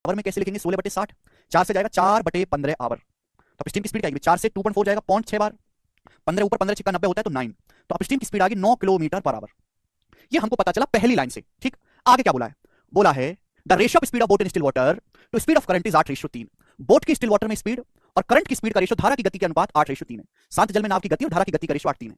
Our में कैसे लिखेंगे? 16/60। 4 से जाएगा 4/15 आवर। तो स्टीम की स्पीड क्या आएगी? 4 से 2.4 जाएगा, 0.6 बार। 15 ऊपर 15 छिक्का 90 होता है, तो 9। तो अब स्टीम की स्पीड आ गई 9 किलोमीटर पर आवर। ये हमको पता चला पहली लाइन से। ठीक, आगे क्या बोला है? बोला है the ratio of speed of boat in still water to speed of current is 8:3। Boat की स्टिल वाटर में स्पीड और करंट की स्पीड का रेशियो, धारा की गति के अनुपात 8:3 है। शांत जल में नाव की गति और धारा की गति का रेशियो 8:3 है।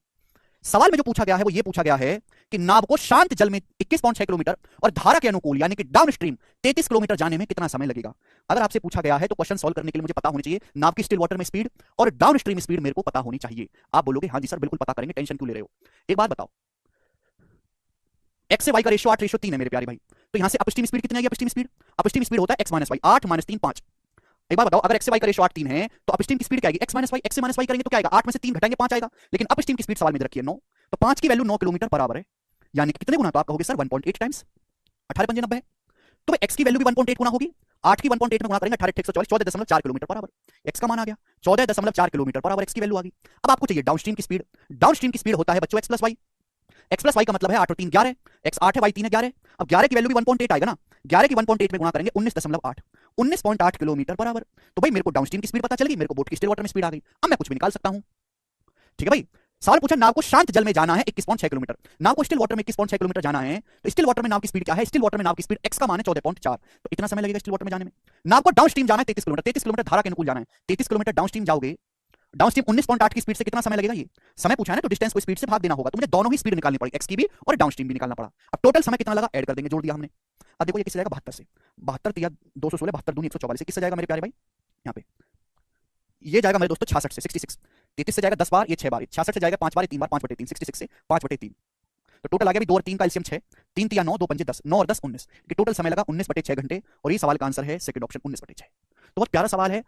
सवाल में जो पूछा गया है वो ये पूछा गया है कि नाव को शांत जल में 21.6 किलोमीटर और धारा के अनुकूल यानी कि डाउन स्ट्रीम 33 किलोमीटर जाने में कितना समय लगेगा। अगर आपसे पूछा गया है तो क्वेश्चन सॉल्व करने के लिए मुझे पता होनी चाहिए नाव की स्टिल वाटर में स्पीड और डाउन स्ट्रीम स्पीड मेरे को पता होनी चाहिए। आप बोलोगे हाँ जी सर बिल्कुल पता करेंगे, टेंशन क्यों ले रहे हो। एक बात बताओ, एक्स से वाई का रेशियो 8:3 है मेरे प्यारे भाई, तो यहां से अपस्ट्रीम स्पीड कितनी आएगी? अपस्ट्रीम स्पीड होता है एक्स माइनस वाई, 8 माइनस 3 5। एक बार बताओ, अगर एक्स से वाई का रेशियो 8:3 है तो अपस्ट्रीम की स्पीड क्या आएगी? X minus Y. एक्स से माइनस वाई करेंगे तो क्या आएगा? 8 में से 3 घटाएंगे 5 आएगा। लेकिन अपस्ट्रीम की स्पीड सवाल में रखी है 9, तो 5 की वैल्यू 9 किलोमीटर पर आवर है, यानी कि कितने गुना? तो आप कहोगे सर 1.8 टाइम्स, 18 पंजे 90 है। तो भाई एक्स की वैल्यू भी 1.8 गुना होगी, 8 की 1.8 में गुना करेंगे 18 140, 14.4 किलोमीटर पर आवर। एक्स का मान आ गया 14.4 किलोमीटर पर आवर, एक्स की वैल्यू आ गई। अब आपको चाहिए डाउनस्ट्रीम की स्पीड। डाउनस्ट्रीम की स्पीड होता है बच्चों X plus Y. X plus Y का मतलब है 8 और 3 11, एक्स 8 है वाई 3 है 11। अब 11 की वैल्यू भी 1.8 आएगा ना, 11 की 1.8 में गुणा करेंगे 19.8, 19.8 किलोमीटर पर आवर। तो भाई मेरे को डाउनस्ट्रीम की स्पीड पता चल गई, मेरे को बोट की स्टिल वाटर में स्पीड आ गई। अब मैं कुछ भी निकाल सकता हूं। ठीक है भाई, सवाल पूछा नाव को शांत जल में जाना है 21.6 किलोमीटर, नाव को स्टिल वाटर में 21.6 किलोमीटर जाना है, तो स्टिल वाटर में नाव की स्पीड क्या है? स्टिल वाटर में नाव की स्पीड एक्स का मान है 14.4, तो इतना समय लगेगा स्टिल वाटर में जाने में। नाव को डाउनस्ट्रीम जाना है 33 किलोमीटर, 33 किलोमीटर धारा के अनुकूल जाना है, 33 किलोमीटर डाउनस्ट्रीम जाओगे, डाउनस्ट्रीम 19.8 की स्पीड से कितना समय लगेगा? ये समय पूछा है ना, तो डिस्टेंस को स्पीड से भाग देना होगा, तो मुझे दोनों ही स्पीड निकालनी पड़ी, एक्स की भी और डाउनस्ट्रीम भी निकालना पड़ा। अब टोटल समय कितना लगा ऐड कर देंगे, जोड़ दिया हमने। अब देखो ये किससे जाएगा? 72 से, 72 या 216, 72 दूनी 144 से किससे जाएगा मेरे प्यारे भाई? यहाँ पे ये जाएगा मेरे दोस्तों 66 से, 66। 33 से जाएगा 10 बार, ये 6 बार, 66 से जाएगा 5 बार, 3 बार, 5/3, 66 से 5/3। तो टोटल आ गया 2 और 3 का एलसीएम 6, 3 3 9, 2 पंजे 10, 9 और 10 19, कि टोटल समय लगा 19/6 घंटे। और ये सवाल का आंसर है सेकंड ऑप्शन 19/6। तो बहुत प्यारा सवाल है।